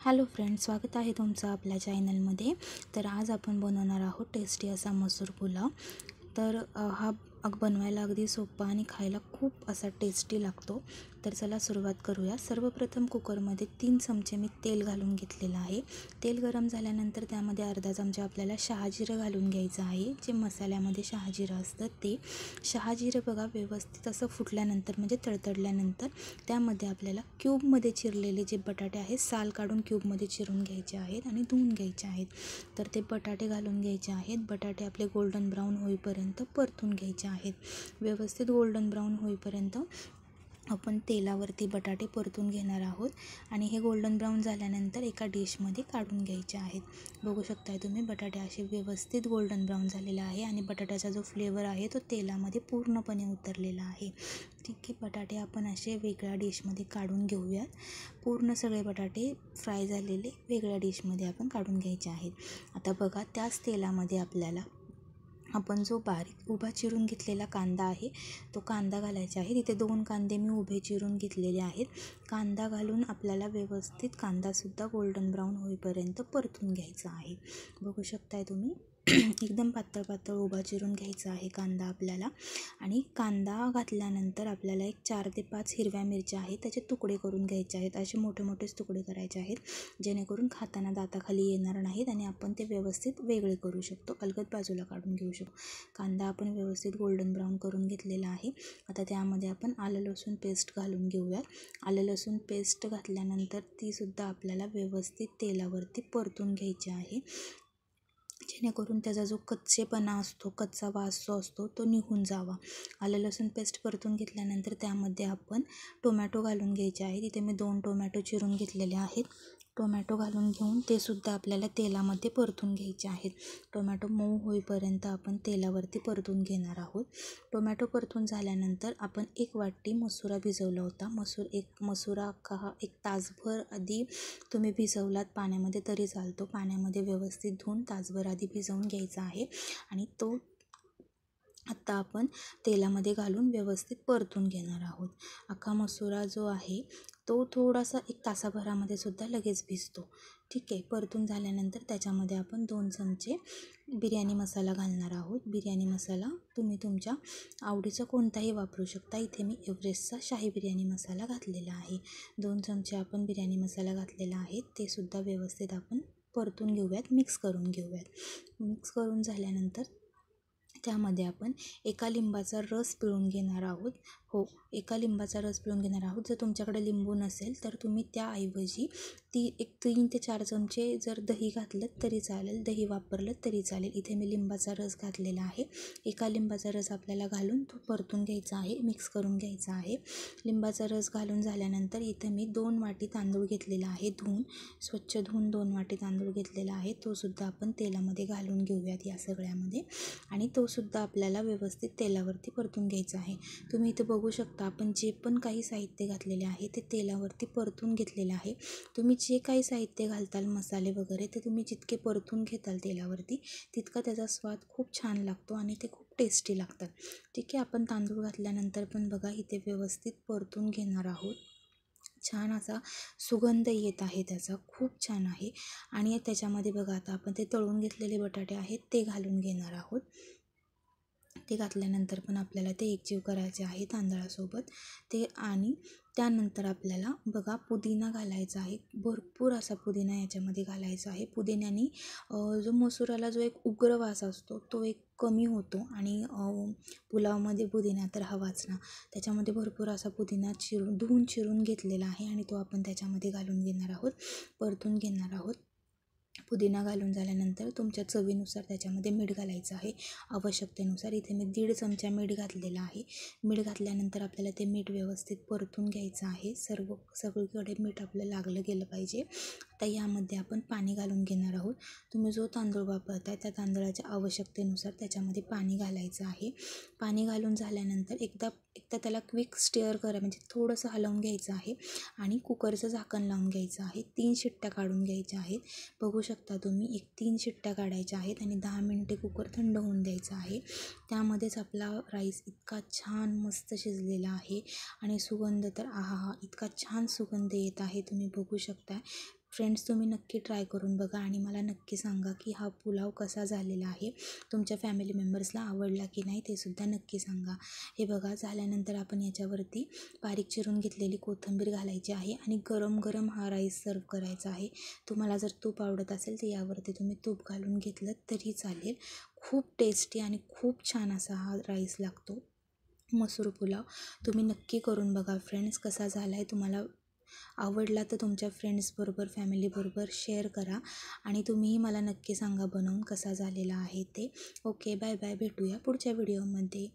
Hello friends, स्वागत आहे तुमचं आपल्या चॅनलमध्ये। तर आज आपण बनवणार आहोत टेस्टी असा मसूर पुलाव। तर हा बनवायला अगदी सोपा आणि खायला खूप असा टेस्टी लागतो। तर चला सुरुवात करूया। सर्वप्रथम कुकरमध्ये 3 चमचे मी तेल घालून घेतलेलं आहे। तेल गरम झाल्यानंतर त्यामध्ये अर्धा चमचा आपल्याला शहाजिरं घालून घ्यायचं आहे। जे मसाल्यामध्ये शहाजिरं असतं ते शहाजिरं बघा व्यवस्थित असं फुटल्यानंतर म्हणजे तडतडल्यानंतर त्यामध्ये आपल्याला क्यूबमध्ये चिरलेले जे बटाटे आहेत साल काढून क्यूबमध्ये चिरून घ्यायचे आहेत आणि धुवून घ्यायचे आहेत। तर ते बटाटे घालून घ्यायचे आहेत। बटाटे आपले गोल्डन ब्राऊन होईपर्यंत परतून घ्यायचे आहेत। व्यवस्थित गोल्डन ब्राऊन होईपर्यंत आपण तेलावरती बटाटे परतून घेणार आहोत आणि हे गोल्डन ब्राऊन झाल्यानंतर एका डिशमध्ये काढून घ्यायचे आहेत। बघू शकताय तुम्ही बटाटे असे व्यवस्थित गोल्डन ब्राऊन झालेला आहे आणि बटाट्याचा जो फ्लेवर आहे तो तेलामध्ये पूर्णपणे उतरलेला आहे। ठीक आहे, बटाटे आपण असे वेगळ्या डिशमध्ये काढून घेऊयात। पूर्ण सगळे बटाटे फ्राय झालेले वेगळ्या डिशमध्ये आपण काढून घ्यायचे आहेत। आता बघा त्याच तेलामध्ये आपल्याला आपण जो बारीक उभा चिरून घेतलेला कांदा आहे तो कांदा घालायचा आहे। तिथे 2 कांदे मी उभे चिरून घेतलेले आहेत। कांदा घालून आपल्याला व्यवस्थित कांदासुद्धा गोल्डन ब्राऊन होईपर्यंत परतून घ्यायचा आहे। बघू शकताय तुम्ही एकदम पातळ पातळ उभा चिरून घ्यायचा आहे कांदा आपल्याला। आणि कांदा घातल्यानंतर आपल्याला एक 4 ते 5 हिरव्या मिरच्या आहेत त्याचे तुकडे करून घ्यायचे आहेत। असे मोठे मोठेच तुकडे करायचे आहेत जेणेकरून खाताना दाताखाली येणार नाहीत आणि आपण ते व्यवस्थित वेगळे करू शकतो, अलगद बाजूला काढून घेऊ शकतो। कांदा आपण व्यवस्थित गोल्डन ब्राऊन करून घेतलेला आहे। आता त्यामध्ये आपण आलं लसूण पेस्ट घालून घेऊयात। आलं लसूण पेस्ट घातल्यानंतर ती सुद्धा आपल्याला व्यवस्थित तेलावरती परतून घ्यायची आहे जेणेकरून त्याचा जो कच्चेपणा असतो, कच्चा वास जो असतो तो निघून जावा। आलं लसूण पेस्ट परतून घेतल्यानंतर त्यामध्ये आपण टोमॅटो घालून घ्यायचे आहे। तिथे मी 2 टोमॅटो चिरून घेतलेले आहेत। टोमॅटो घालून घेऊन ते सुद्धा आपल्याला तेलामध्ये परतून घ्यायचे आहेत। टोमॅटो मऊ होईपर्यंत आपण तेलावरती परतून घेणार आहोत। टोमॅटो परतून झाल्यानंतर आपण 1 वाटी मसुरा भिजवला होता। मसुरा एक तासभर आधी तुम्ही भिजवलात पाण्यामध्ये तरी चालतो। पाण्यामध्ये व्यवस्थित धुवून तासभर आधी भिजवून घ्यायचा आहे आणि तो आता आपण तेलामध्ये घालून व्यवस्थित परतून घेणार आहोत। अख्खा मसुरा जो आहे तो थोडासा 1 तासाभरामध्ये सुद्धा लगेच भिजतो। ठीक आहे, परतून झाल्यानंतर त्याच्यामध्ये आपण 2 चमचे बिर्याणी मसाला घालणार आहोत। बिर्याणी मसाला तुम्ही तुमच्या आवडीचा कोणताही वापरू शकता। इथे मी एव्हरेस्टचा शाही बिर्याणी मसाला घातलेला आहे। 2 चमचे आपण बिर्याणी मसाला घातलेला आहे। ते सुद्धा व्यवस्थित आपण परतून घेऊयात, मिक्स करून घेऊयात। मिक्स करून झाल्यानंतर त्यामध्ये आपण 1 लिंबाचा रस पिळून घेणार आहोत। एका लिंबाचा रस पिळून घेणार आहोत। जर तुमच्याकडे लिंबू नसेल तर तुम्ही त्याऐवजी 3 ते 4 चमचे जर दही घातलं तरी चालेल, दही वापरलं तरी चालेल। इथे मी लिंबाचा रस घातलेला आहे। 1 लिंबाचा रस आपल्याला घालून तो परतून घ्यायचा आहे, मिक्स करून घ्यायचा आहे। लिंबाचा रस घालून झाल्यानंतर इथे मी 2 वाटी तांदूळ घेतलेला आहे, स्वच्छ धुवून 2 वाटी तांदूळ घेतलेला आहे। तो सुद्धा आपण तेलामध्ये घालून घेऊयात या सगळ्यामध्ये आणि तो सुद्धा आपल्याला व्यवस्थित तेलावरती परतून घ्यायचा आहे। तुम्ही इथे बघू शकता आपण जे पण काही साहित्य घातलेले आहे ते तेलावरती परतून घेतलेलं आहे। तुम्ही जे काही साहित्य घालताल मसाले वगैरे ते तुम्ही जितके परतून घेताल तेलावरती तितका त्याचा स्वाद खूप छान लागतो आणि ते खूप टेस्टी लागतात। ठीक आहे, आपण तांदूळ घातल्यानंतर पण बघा इथे व्यवस्थित परतून घेणार आहोत। छान असा सुगंध येत आहे त्याचा, खूप छान आहे। आणि त्याच्यामध्ये बघा आता आपण ते तळून घेतलेले बटाटे आहेत ते घालून घेणार आहोत। ते घातल्यानंतर पण आपल्याला ते एकजीव करायचे आहे तांदळासोबत आणि त्यानंतर आपल्याला बघा पुदिना घालायचा आहे। भरपूर असा पुदिना याच्यामध्ये घालायचा आहे। पुदिन्याने जो मसुराला जो एक उग्र वास असतो तो एक कमी होतो आणि पुलावमध्ये पुदिना तर हवाच ना। त्याच्यामध्ये भरपूर असा पुदिना धुवून चिरून घेतलेला आहे आणि तो आपण त्याच्यामध्ये घालून घेणार आहोत, परतून घेणार आहोत। पुदिना घालून झाल्यानंतर तुमच्या चवीनुसार त्याच्यामध्ये मीठ घालायचं आहे, आवश्यकतेनुसार। इथे मी 1.5 चमचा मीठ घातलेला आहे। मीठ घातल्यानंतर आपल्याला ते मीठ व्यवस्थित परतून घ्यायचं आहे। सगळीकडे मीठ आपलं लागलं गेलं पाहिजे। आता यामध्ये आपण पाणी घालून घेणार आहोत। तुम्ही जो तांदूळ वापरताय त्या तांदळाच्या आवश्यकतेनुसार त्याच्यामध्ये पाणी घालायचं आहे। पाणी घालून झाल्यानंतर एकदा त्याला क्विक स्टिअर करा, म्हणजे थोडंसं हलवून घ्यायचं आहे आणि कुकरचं झाकण लावून घ्यायचं आहे। 3 शिट्ट्या काढून घ्यायच्या आहेत। बघू शकता तुम्ही 3 शिट्ट्या काढायच्या आहेत आणि 10 मिनिटे कुकर थंड होऊन द्यायचा आहे। त्यामध्येच आपला राईस इतका छान मस्त शिजलेला आहे आणि सुगंध तर आहा, इतका छान सुगंध येत आहे, तुम्ही बघू शकता। फ्रेंड्स, तुम्ही नक्की ट्राय करून बघा आणि मला नक्की सांगा की हा पुलाव कसा झालेला आहे, तुमच्या फॅमिली मेंबर्सला आवडला की नाही ते सुद्धा नक्की सांगा. हे बघा, झाल्यानंतर आपण याच्यावरती बारीक चिरून घेतलेली कोथिंबीर घालायची आहे आणि गरम गरम हा राईस सर्व करायचा आहे. तुम्हाला जर तूप आवडत असेल तर यावरती तुम्ही तूप घालून घेतलं तरी चालेल. खूप टेस्टी आणि खूप छान असा हा राईस लागतो, मसूर पुलाव. तुम्ही नक्की करून बघा फ्रेंड्स. कसा झाला आहे, तुम्हाला आवडला तर तुमच्या फ्रेंड्सबरोबर फॅमिलीबरोबर शेअर करा आणि तुम्हीही मला नक्की सांगा बनवून कसा झालेला आहे ते. Okay, bye bye. भेटूया पुढच्या व्हिडिओमध्ये.